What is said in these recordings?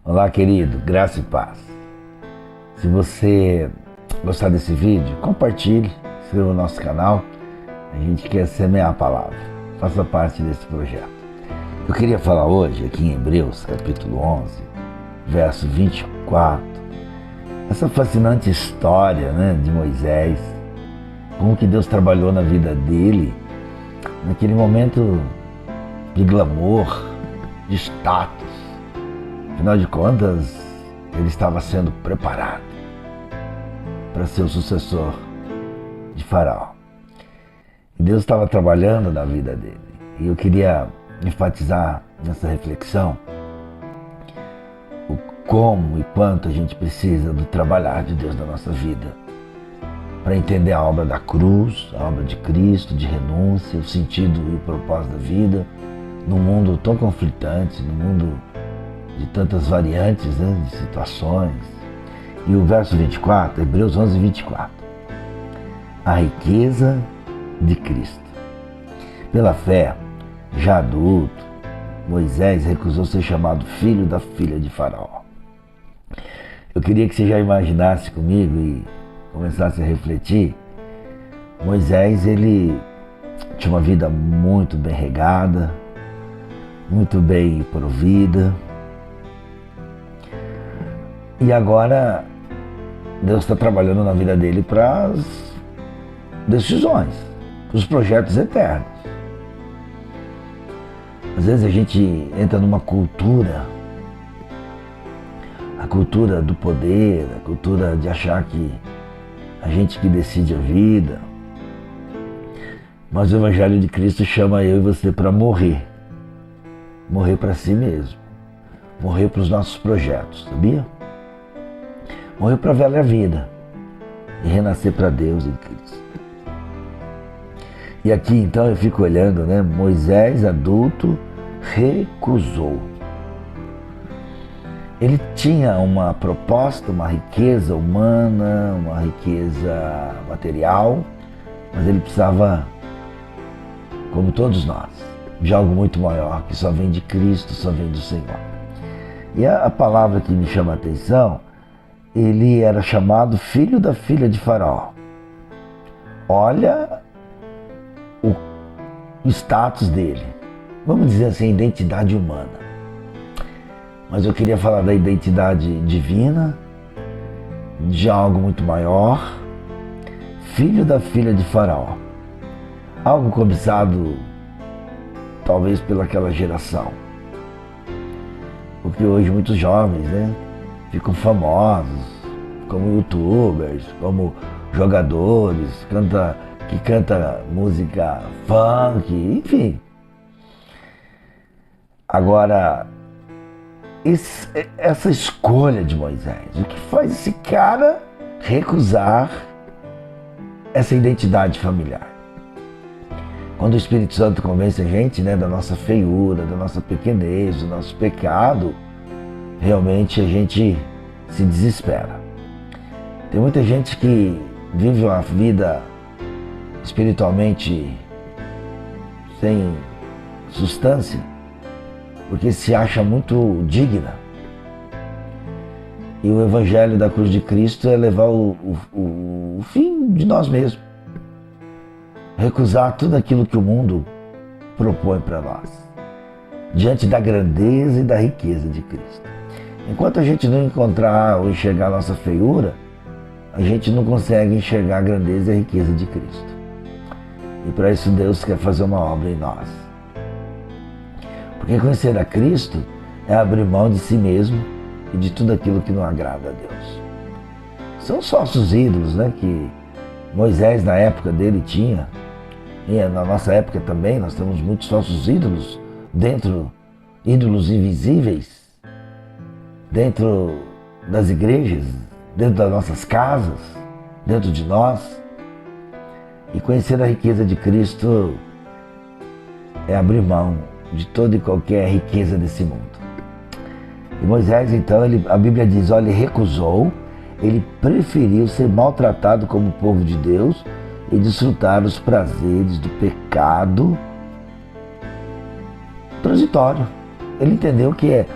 Olá, querido, graça e paz. Se você gostar desse vídeo, compartilhe, inscreva no nosso canal. A gente quer semear a palavra. Faça parte desse projeto. Eu queria falar hoje, aqui em Hebreus, capítulo 11, verso 24, essa fascinante história, de Moisés, como que Deus trabalhou na vida dele, naquele momento de glamour, de status. Afinal de contas, ele estava sendo preparado para ser o sucessor de Faraó. E Deus estava trabalhando na vida dele. E eu queria enfatizar nessa reflexão o como e quanto a gente precisa do trabalhar de Deus na nossa vida, para entender a obra da cruz, a obra de Cristo, de renúncia, o sentido e o propósito da vida, num mundo tão conflitante, num mundo de tantas variantes, de situações. E o verso 24, Hebreus 11, 24. A riqueza de Cristo. Pela fé, já adulto, Moisés recusou ser chamado filho da filha de Faraó. Eu queria que você já imaginasse comigo e começasse a refletir. Moisés, ele tinha uma vida muito bem regada, muito bem provida. E agora Deus está trabalhando na vida dele para as decisões, para os projetos eternos. Às vezes a gente entra numa cultura, a cultura do poder, a cultura de achar que a gente que decide a vida. Mas o Evangelho de Cristo chama eu e você para morrer. Morrer para si mesmo. Morrer para os nossos projetos, sabia? Morrer para a velha vida e renascer para Deus em Cristo. E aqui então eu fico olhando, Moisés, adulto, recusou. Ele tinha uma proposta, uma riqueza humana, uma riqueza material, mas ele precisava, como todos nós, de algo muito maior, que só vem de Cristo, só vem do Senhor. E a palavra que me chama a atenção, ele era chamado filho da filha de Faraó. Olha o status dele. Vamos dizer assim, a identidade humana. Mas eu queria falar da identidade divina, de algo muito maior. Filho da filha de Faraó. Algo cobiçado, talvez, pelaquela geração. Porque hoje muitos jovens, ficam famosos como youtubers, como jogadores, que canta música funk, enfim. Agora, essa escolha de Moisés, o que faz esse cara recusar essa identidade familiar? Quando o Espírito Santo convence a gente, da nossa feiura, da nossa pequenez, do nosso pecado, realmente a gente se desespera. Tem muita gente que vive uma vida espiritualmente sem substância, porque se acha muito digna. E o Evangelho da cruz de Cristo é levar o fim de nós mesmos. Recusar tudo aquilo que o mundo propõe para nós, diante da grandeza e da riqueza de Cristo. Enquanto a gente não encontrar ou enxergar a nossa feiura, a gente não consegue enxergar a grandeza e a riqueza de Cristo. E para isso Deus quer fazer uma obra em nós. Porque conhecer a Cristo é abrir mão de si mesmo e de tudo aquilo que não agrada a Deus. São os falsos ídolos, que Moisés na época dele tinha. E na nossa época também nós temos muitos falsos ídolos ídolos invisíveis, dentro das igrejas, dentro das nossas casas, dentro de nós. E conhecer a riqueza de Cristo é abrir mão de toda e qualquer riqueza desse mundo. E Moisés, então, a Bíblia diz, olha, ele recusou, ele preferiu ser maltratado como povo de Deus e desfrutar os prazeres do pecado transitório. Ele entendeu que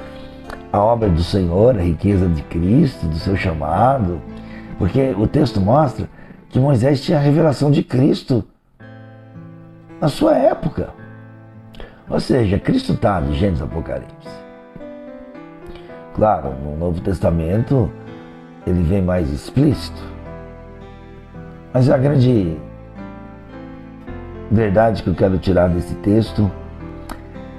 a obra do Senhor, a riqueza de Cristo, do seu chamado, porque o texto mostra que Moisés tinha a revelação de Cristo na sua época. Ou seja, Cristo está de Gênesis Apocalipse. Claro, no Novo Testamento ele vem mais explícito. Mas a grande verdade que eu quero tirar desse texto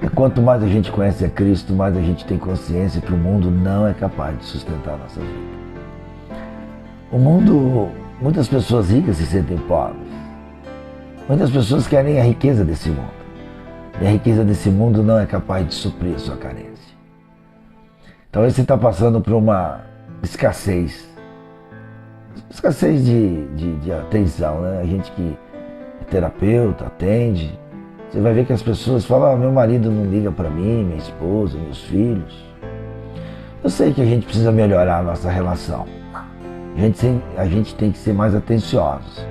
é quanto mais a gente conhece a Cristo, mais a gente tem consciência que o mundo não é capaz de sustentar a nossa vida. O mundo, muitas pessoas ricas se sentem pobres. Muitas pessoas querem a riqueza desse mundo. E a riqueza desse mundo não é capaz de suprir a sua carência. Talvez você está passando por uma escassez de atenção, né? A gente que é terapeuta, atende, você vai ver que as pessoas falam, meu marido não liga para mim, minha esposa, meus filhos. Eu sei que a gente precisa melhorar a nossa relação. A gente tem que ser mais atenciosos.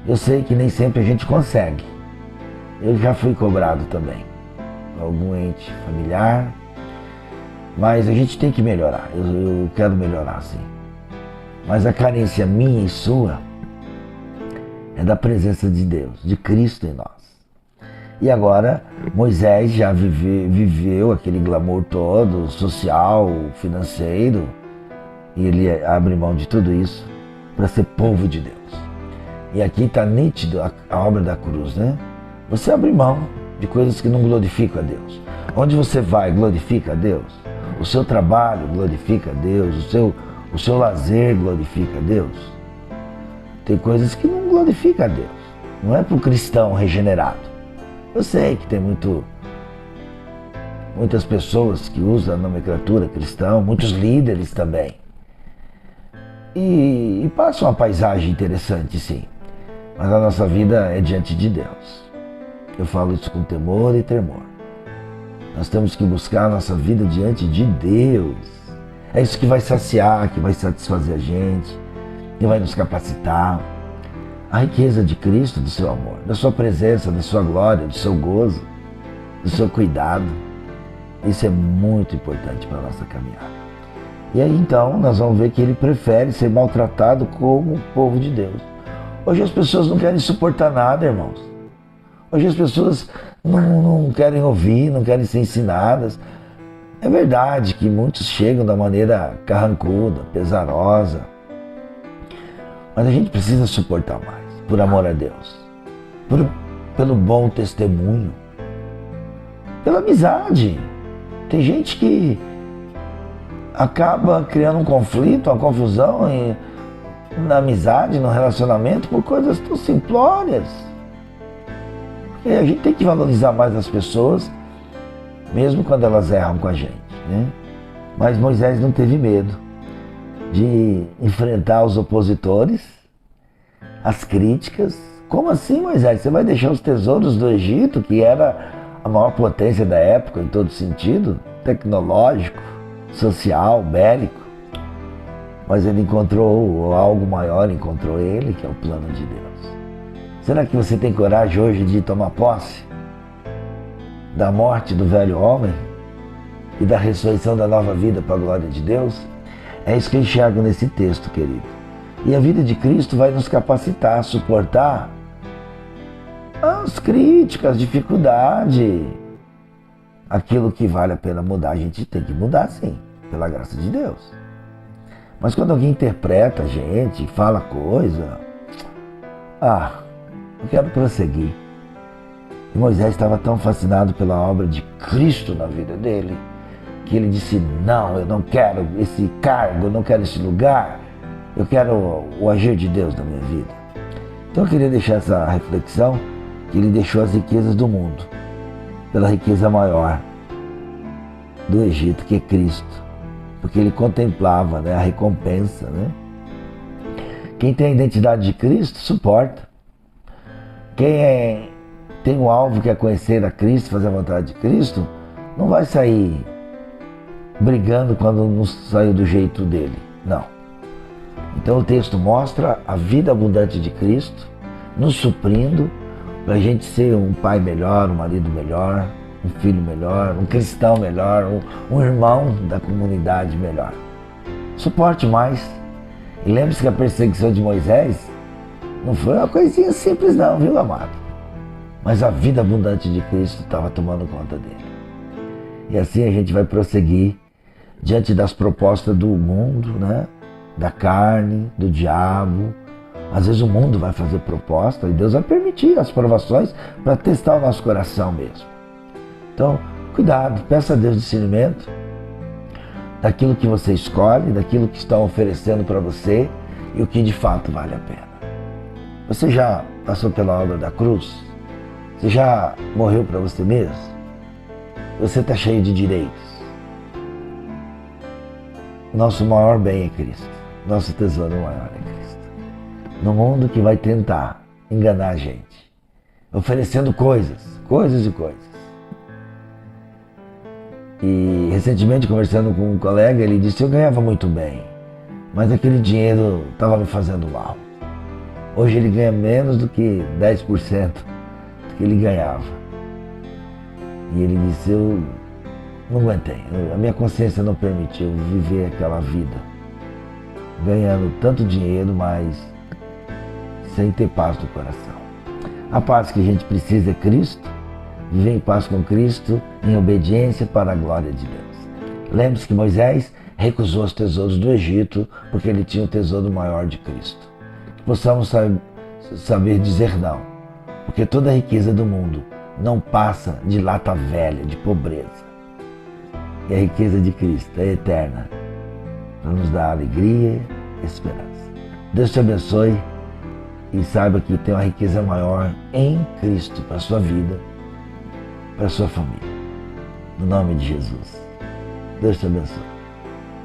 Eu sei que nem sempre a gente consegue. Eu já fui cobrado também, algum ente familiar, mas a gente tem que melhorar. Eu quero melhorar, sim. Mas a carência minha e sua é da presença de Deus, de Cristo em nós. E agora Moisés já viveu aquele glamour todo, social, financeiro, e ele abre mão de tudo isso para ser povo de Deus. E aqui está nítido a obra da cruz, né? Você abre mão de coisas que não glorificam a Deus. Onde você vai, glorifica a Deus. O seu trabalho glorifica a Deus. O seu lazer glorifica a Deus. Tem coisas que não glorificam a Deus. Não é para o cristão regenerado. Eu sei que tem muitas pessoas que usam a nomenclatura cristão, muitos líderes também. E passam uma paisagem interessante, sim. Mas a nossa vida é diante de Deus. Eu falo isso com temor e tremor. Nós temos que buscar a nossa vida diante de Deus. É isso que vai saciar, que vai satisfazer a gente, que vai nos capacitar. A riqueza de Cristo, do seu amor, da sua presença, da sua glória, do seu gozo, do seu cuidado. Isso é muito importante para a nossa caminhada. E aí então nós vamos ver que ele prefere ser maltratado como povo de Deus. Hoje as pessoas não querem suportar nada, irmãos. Hoje as pessoas não querem ouvir, não querem ser ensinadas. É verdade que muitos chegam da maneira carrancuda, pesarosa. Mas a gente precisa suportar mais, por amor a Deus. Pelo bom testemunho. Pela amizade. Tem gente que acaba criando um conflito, uma confusão na amizade, no relacionamento, por coisas tão simplórias. E a gente tem que valorizar mais as pessoas, mesmo quando elas erram com a gente, né? Mas Moisés não teve medo de enfrentar os opositores, as críticas. Como assim, Moisés? Você vai deixar os tesouros do Egito, que era a maior potência da época em todo sentido, tecnológico, social, bélico? Mas ele encontrou algo maior, encontrou ele, que é o plano de Deus. Será que você tem coragem hoje de tomar posse da morte do velho homem e da ressurreição da nova vida para a glória de Deus? É isso que eu enxergo nesse texto, querido. E a vida de Cristo vai nos capacitar a suportar as críticas, as dificuldades. Aquilo que vale a pena mudar, a gente tem que mudar, sim, pela graça de Deus. Mas quando alguém interpreta a gente, fala coisa, eu quero prosseguir. E Moisés estava tão fascinado pela obra de Cristo na vida dele, que ele disse, não, eu não quero esse cargo, eu não quero esse lugar, eu quero o agir de Deus na minha vida. Então eu queria deixar essa reflexão, que ele deixou as riquezas do mundo, pela riqueza maior do Egito, que é Cristo. Porque ele contemplava, né, a recompensa, né? Quem tem a identidade de Cristo, suporta. Quem tem o alvo que é conhecer a Cristo, fazer a vontade de Cristo, não vai sair brigando quando não saiu do jeito dele. Não. Então o texto mostra a vida abundante de Cristo, nos suprindo, para a gente ser um pai melhor, um marido melhor, um filho melhor, um cristão melhor, um irmão da comunidade melhor. Suporte mais. E lembre-se que a perseguição de Moisés não foi uma coisinha simples não, viu, amado? Mas a vida abundante de Cristo estava tomando conta dele. E assim a gente vai prosseguir diante das propostas do mundo, né? Da carne, do diabo. Às vezes o mundo vai fazer proposta e Deus vai permitir as provações para testar o nosso coração mesmo. Então, cuidado, peça a Deus discernimento daquilo que você escolhe, daquilo que estão oferecendo para você e o que de fato vale a pena. Você já passou pela obra da cruz? Você já morreu para você mesmo? Você está cheio de direitos? Nosso maior bem é Cristo. Nosso tesouro maior é Cristo. No mundo que vai tentar enganar a gente, oferecendo coisas e coisas. E recentemente, conversando com um colega, ele disse que eu ganhava muito bem, mas aquele dinheiro estava me fazendo mal. Hoje ele ganha menos do que 10% do que ele ganhava. E ele disse, eu não aguentei, a minha consciência não permitiu viver aquela vida, ganhando tanto dinheiro, mas sem ter paz do coração. A paz que a gente precisa é Cristo, viver em paz com Cristo, em obediência para a glória de Deus. Lembre-se que Moisés recusou os tesouros do Egito porque ele tinha o tesouro maior de Cristo. Que possamos saber dizer não, porque toda a riqueza do mundo não passa de lata velha, de pobreza. E a riqueza de Cristo é eterna, para nos dar alegria e esperança. Deus te abençoe e saiba que tem uma riqueza maior em Cristo para a sua vida, para a sua família. No nome de Jesus. Deus te abençoe.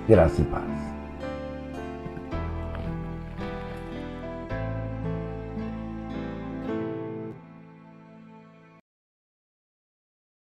Graça e paz.